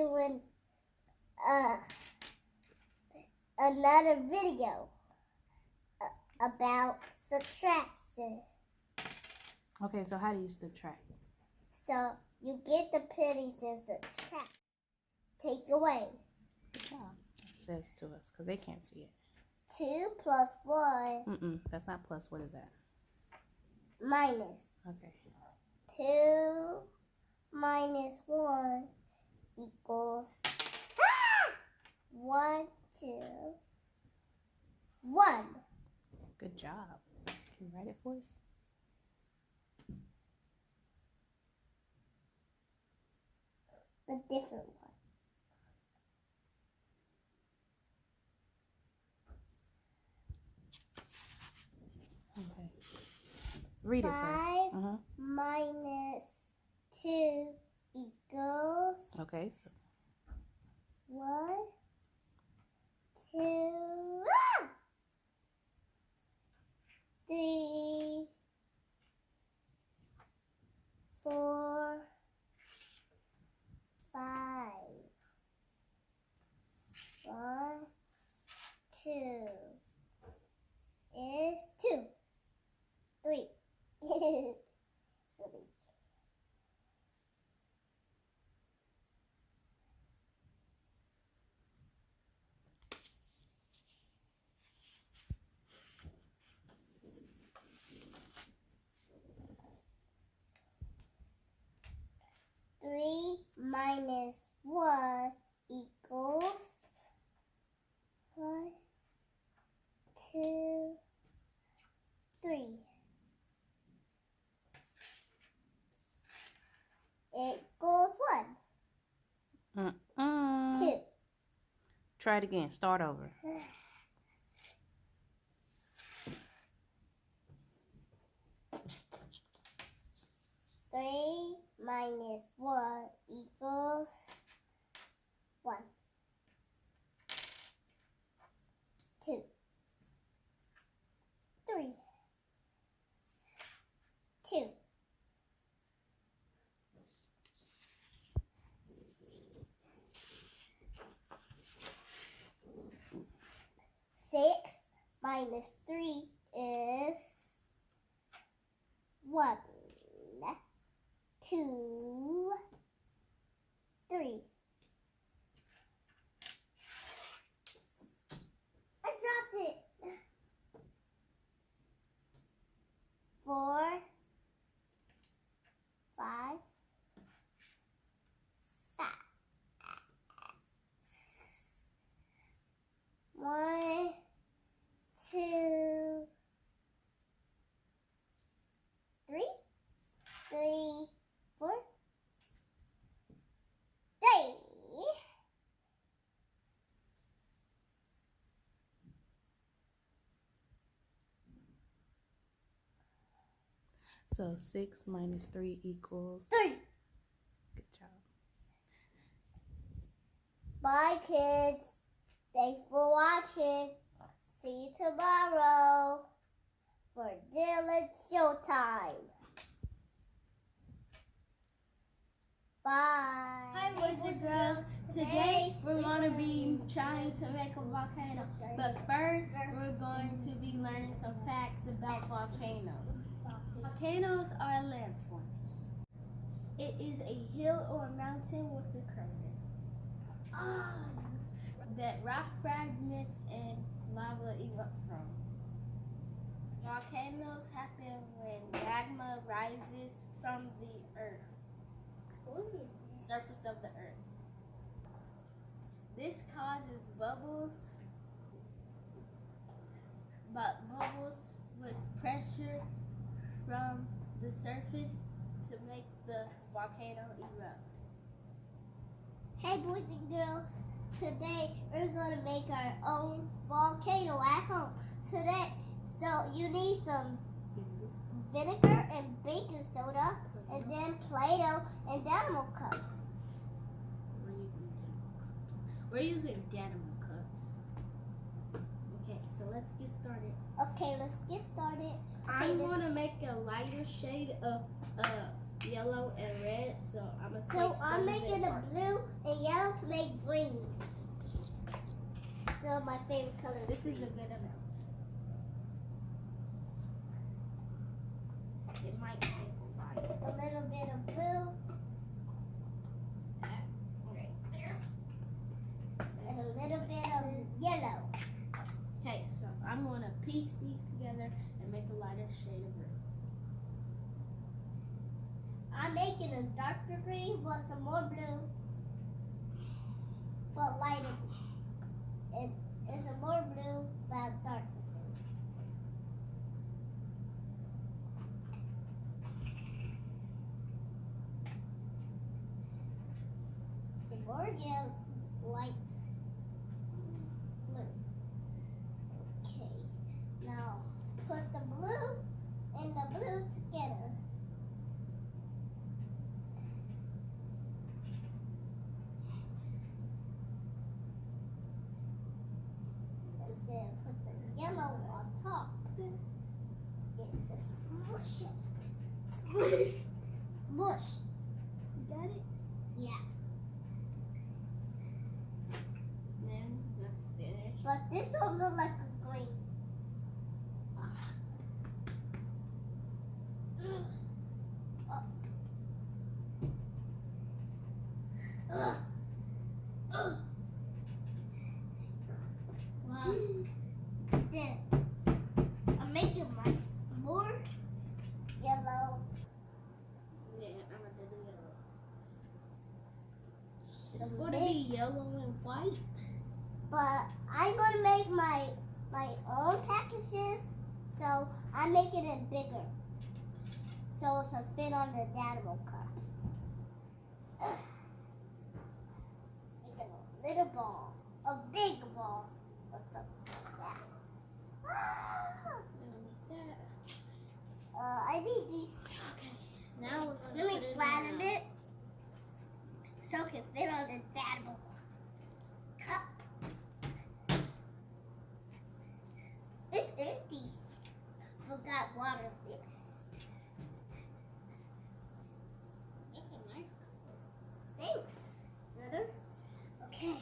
doing another video about subtraction. Okay, so how do you subtract? So you get the pennies and subtract. Take away. Good job. It says to us because they can't see it. 2 plus 1. That's not plus. What is that? Minus. Okay. 2 minus 1 equals 1, 2, 1. Good job. Can you write it for us? A different one. Okay. Read it Five first. minus 2 equals Okay, so 1, 2, 3, 4, 5. 1, 2 is 2. 3. 3 minus 1 equals 1, 2, 3. It equals 1. 2. Try it again. Start over. Three minus 1 equals 1. 2. 3. 2. 6 minus 3 is 1, 2, 3. I dropped it. 4, 5, 6. 1, 2, 3, 3, 4, 3. So 6 minus 3 equals 3. Good job. Bye, kids. Thanks for watching. See you tomorrow for Dylan Showtime. Bye. Hi, boys and girls. Today we're going to be trying to make a volcano. But first, we're going to be learning some facts about volcanoes. Volcanoes are landforms. It is a hill or a mountain with a crater that rock fragments and lava erupt from. Volcanoes happen when magma rises from the surface of the earth. This causes bubbles with pressure from the surface to make the volcano erupt. Hey, boys and girls. Today we're going to make our own volcano at home. So you need some vinegar and baking soda, and then Play-Doh and Dynamo cups. We're using Dynamo cups. Okay, so let's get started. Okay, let's get started. I'm going to make a lighter shade of yellow and red, so I'm going to So I'm making a blue and yellow to know my favorite color. This is a good amount. It might take a while. A little bit of blue Right there. and a little bit of yellow. Okay, so I'm going to piece these together and make a lighter shade of red. I'm making a darker green, but some more blue, but lighter. And it's a more blue, but darker. Some more yellow, light blue. Okay, now put the blue and the blue together. And then put the yellow on top. Get this mush. Mush. Mush. You got it? Yeah. Then let's finish. But this don't look like a green. Ugh. Ugh. Ugh. Wow. Then I'm making my more yellow. Yeah, I'm gonna do yellow. Some It's gonna be yellow and white. But I'm gonna make my own packages, so I'm making it bigger, so it can fit on the Danimal cup. Making a little ball, a big ball, or something like that. I need these. Okay. Now we're Let gonna me put it flatten in. it so it can fit on the Danimal cup. It's empty. Forgot water in it. That's a nice color. Thanks, brother. Okay.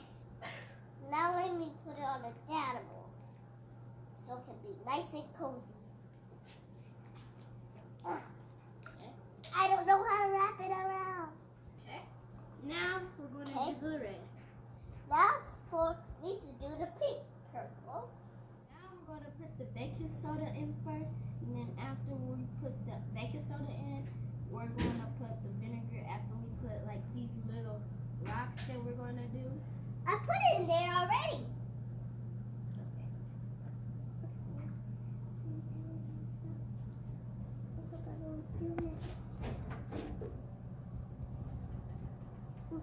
Now let me put it on the Danimal so it can be nice and cozy. I don't know how to wrap it around. Okay. Now we're gonna Okay. do the red. Now for me to do the pink purple. Now I'm gonna put the baking soda in first, and then after we put the baking soda in, we're gonna put the vinegar after we put like these little rocks that we're gonna do. I put it in there already. It's okay.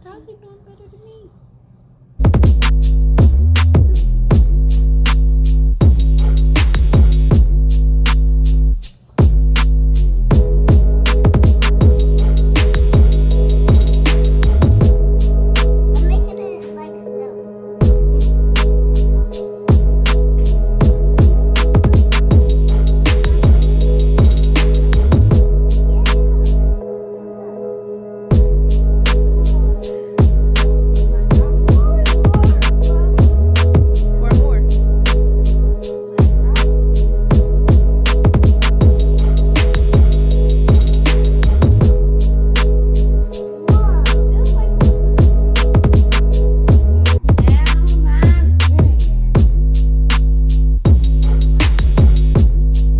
How's he doing better than me? I'm making it like snow. Pour more.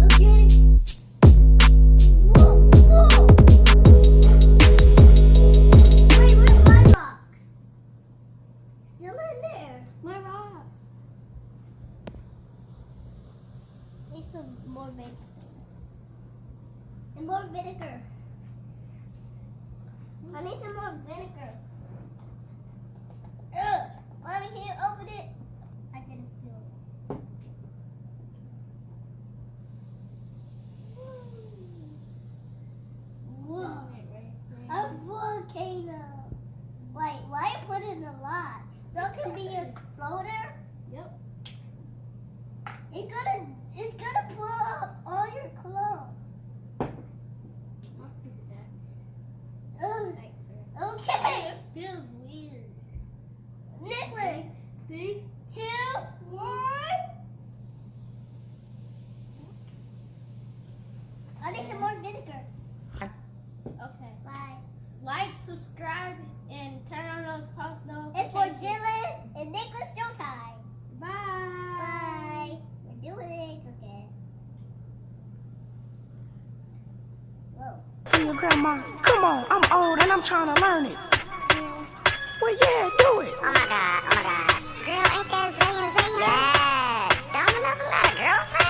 Okay. Whoa, whoa. Wait, where's my rock? Still in there. My rock. Need some more baking soda. And more vinegar. I need some more vinegar. Ugh. Mommy, can you open it? I didn't spill it. Whoa. A volcano. Wait, why you put in a lot? So it can be a floater? Yep. It's gonna pull up all your clothes. I'll stick it back. Ugh. Tighter. Okay. It feels weird. Nicholas, 3, 2, 1. like, subscribe, and turn on those post And for notifications. Dylan and Nicholas, Showtime. Bye. Bye. We're doing it. Okay. Whoa. Hey, your grandma, come on, I'm old and I'm trying to learn it. Well, yeah, do it. Oh my god, oh my god.